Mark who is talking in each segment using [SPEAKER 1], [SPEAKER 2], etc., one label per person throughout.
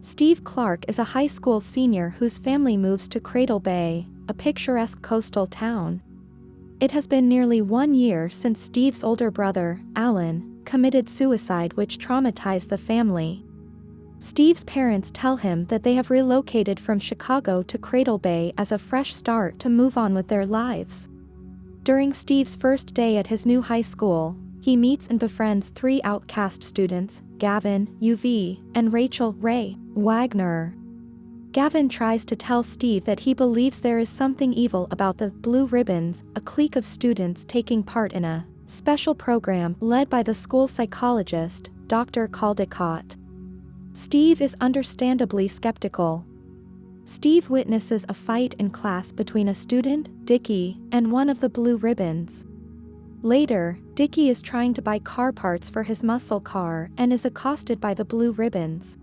[SPEAKER 1] Steve Clark is a high school senior whose family moves to Cradle Bay, a picturesque coastal town. It has been nearly 1 year since Steve's older brother, Alan, committed suicide, which traumatized the family. Steve's parents tell him that they have relocated from Chicago to Cradle Bay as a fresh start to move on with their lives. During Steve's first day at his new high school, he meets and befriends 3 outcast students, Gavin, UV, and Rachel, Ray, Wagner. Gavin tries to tell Steve that he believes there is something evil about the Blue Ribbons, a clique of students taking part in a special program led by the school psychologist, Dr. Caldecott. Steve is understandably skeptical. Steve witnesses a fight in class between a student, Dickie, and one of the Blue Ribbons. Later, Dickie is trying to buy car parts for his muscle car and is accosted by the Blue Ribbons.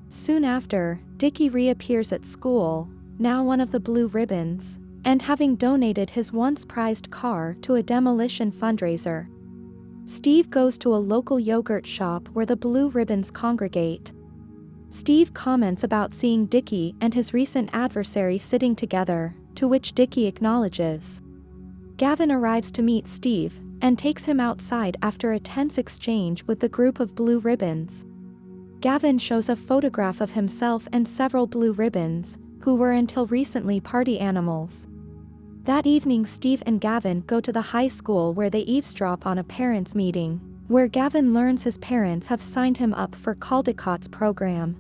[SPEAKER 1] Soon after, Dickie reappears at school, now one of the Blue Ribbons, and having donated his once prized car to a demolition fundraiser. Steve goes to a local yogurt shop where the Blue Ribbons congregate. Steve comments about seeing Dickie and his recent adversary sitting together, to which Dickie acknowledges. Gavin arrives to meet Steve, and takes him outside after a tense exchange with the group of Blue Ribbons. Gavin shows a photograph of himself and several Blue Ribbons, who were until recently party animals. That evening, Steve and Gavin go to the high school where they eavesdrop on a parents' meeting, where Gavin learns his parents have signed him up for Caldecott's program.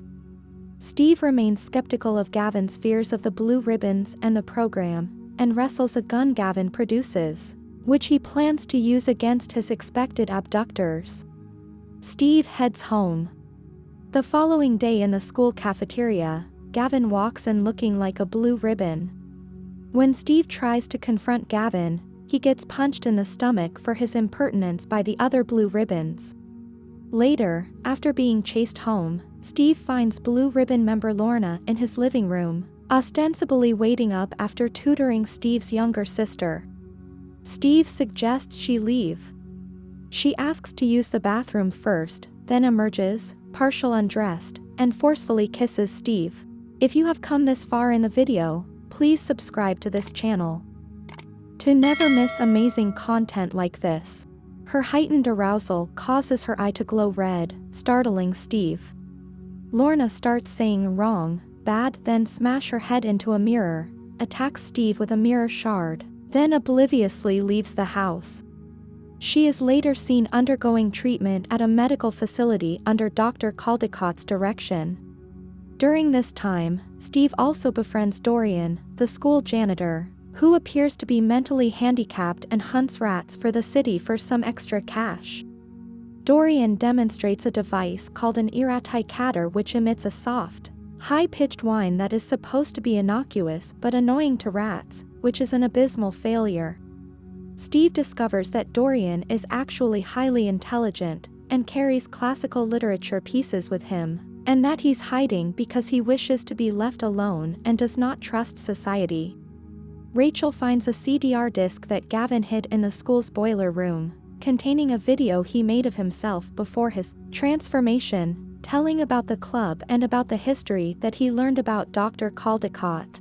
[SPEAKER 1] Steve remains skeptical of Gavin's fears of the Blue Ribbons and the program, and wrestles a gun Gavin produces, which he plans to use against his expected abductors. Steve heads home. The following day in the school cafeteria, Gavin walks in looking like a Blue Ribbon. When Steve tries to confront Gavin, he gets punched in the stomach for his impertinence by the other Blue Ribbons. Later, after being chased home, Steve finds Blue Ribbon member Lorna in his living room, ostensibly waiting up after tutoring Steve's younger sister. Steve suggests she leave. She asks to use the bathroom first, then emerges, partial undressed, and forcefully kisses Steve. If you have come this far in the video, please subscribe to this channel to never miss amazing content like this. Her heightened arousal causes her eye to glow red, startling Steve. Lorna starts saying wrong, bad, then smash her head into a mirror, attacks Steve with a mirror shard, then obliviously leaves the house. She is later seen undergoing treatment at a medical facility under Dr. Caldecott's direction. During this time, Steve also befriends Dorian, the school janitor, who appears to be mentally handicapped and hunts rats for the city for some extra cash. Dorian demonstrates a device called an eradicator, which emits a soft, high-pitched whine that is supposed to be innocuous but annoying to rats, which is an abysmal failure. Steve discovers that Dorian is actually highly intelligent, and carries classical literature pieces with him, and that he's hiding because he wishes to be left alone and does not trust society. Rachel finds a CDR disc that Gavin hid in the school's boiler room, containing a video he made of himself before his transformation, telling about the club and about the history that he learned about Dr. Caldecott.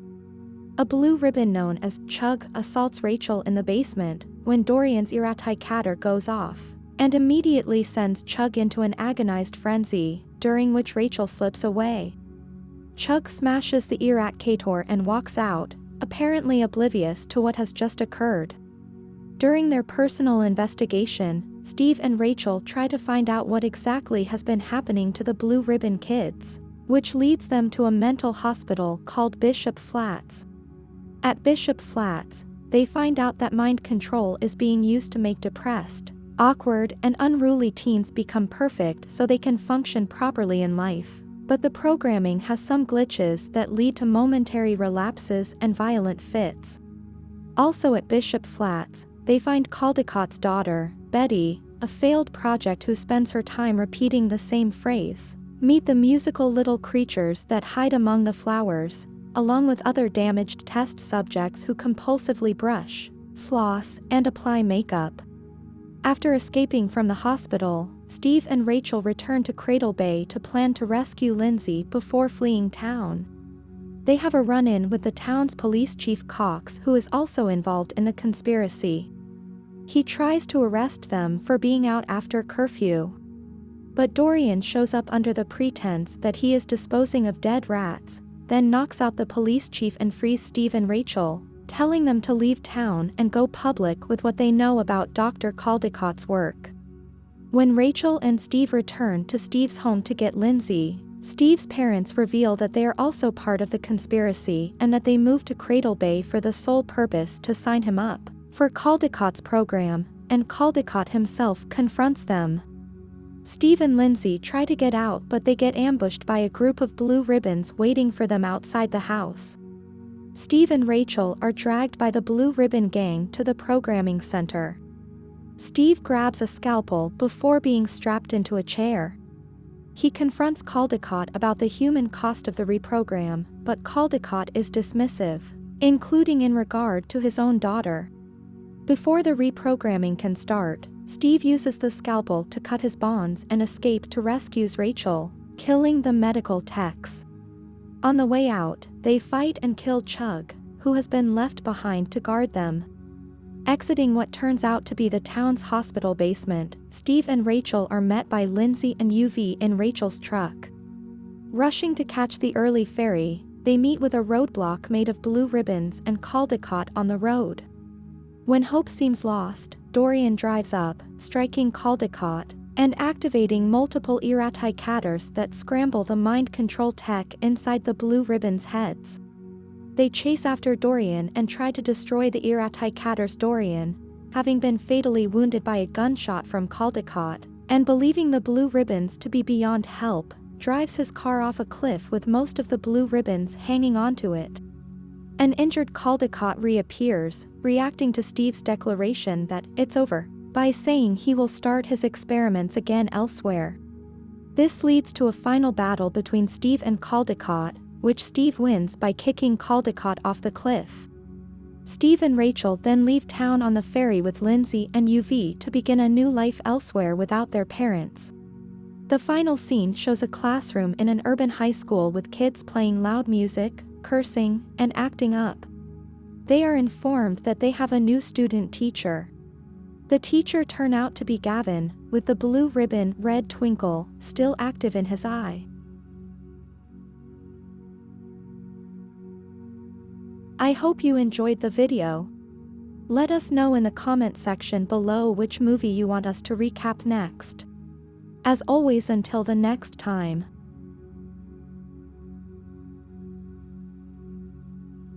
[SPEAKER 1] A Blue Ribbon known as Chug assaults Rachel in the basement when Dorian's eradicator goes off, and immediately sends Chug into an agonized frenzy, during which Rachel slips away. Chug smashes the eradicator and walks out, apparently oblivious to what has just occurred. During their personal investigation, Steve and Rachel try to find out what exactly has been happening to the Blue Ribbon kids, which leads them to a mental hospital called Bishop Flats. At Bishop Flats, they find out that mind control is being used to make depressed, awkward, and unruly teens become perfect so they can function properly in life. But the programming has some glitches that lead to momentary relapses and violent fits. Also at Bishop Flats, they find Caldecott's daughter, Betty, a failed project who spends her time repeating the same phrase. Meet the musical little creatures that hide among the flowers, along with other damaged test subjects who compulsively brush, floss, and apply makeup. After escaping from the hospital, Steve and Rachel return to Cradle Bay to plan to rescue Lindsay before fleeing town. They have a run-in with the town's police chief Cox, who is also involved in the conspiracy. He tries to arrest them for being out after curfew. But Dorian shows up under the pretense that he is disposing of dead rats, then knocks out the police chief and frees Steve and Rachel, telling them to leave town and go public with what they know about Dr. Caldicott's work. When Rachel and Steve return to Steve's home to get Lindsay, Steve's parents reveal that they are also part of the conspiracy and that they moved to Cradle Bay for the sole purpose to sign him up for Caldicott's program, and Caldicott himself confronts them. Steve and Lindsay try to get out, but they get ambushed by a group of blue ribbons waiting for them outside the house. Steve and Rachel are dragged by the Blue Ribbon Gang to the programming center. Steve grabs a scalpel before being strapped into a chair. He confronts Caldicott about the human cost of the reprogram, but Caldicott is dismissive, including in regard to his own daughter. Before the reprogramming can start, Steve uses the scalpel to cut his bonds and escape to rescue Rachel, killing the medical techs. On the way out, they fight and kill Chug, who has been left behind to guard them. Exiting what turns out to be the town's hospital basement, Steve and Rachel are met by Lindsay and UV in Rachel's truck. Rushing to catch the early ferry, they meet with a roadblock made of blue ribbons and Caldicott on the road. When hope seems lost, Dorian drives up, striking Caldicott, and activating multiple eradicators that scramble the mind control tech inside the blue ribbons' heads. They chase after Dorian and try to destroy the eradicators. Dorian, having been fatally wounded by a gunshot from Caldicott, and believing the blue ribbons to be beyond help, drives his car off a cliff with most of the blue ribbons hanging onto it. An injured Caldicott reappears, reacting to Steve's declaration that it's over, by saying he will start his experiments again elsewhere. This leads to a final battle between Steve and Caldicott, which Steve wins by kicking Caldicott off the cliff. Steve and Rachel then leave town on the ferry with Lindsay and UV to begin a new life elsewhere without their parents. The final scene shows a classroom in an urban high school with kids playing loud music, cursing, and acting up. They are informed that they have a new student teacher. The teacher turned out to be Gavin, with the blue ribbon red twinkle still active in his eye. I hope you enjoyed the video. Let us know in the comment section below which movie you want us to recap next. As always, until the next time.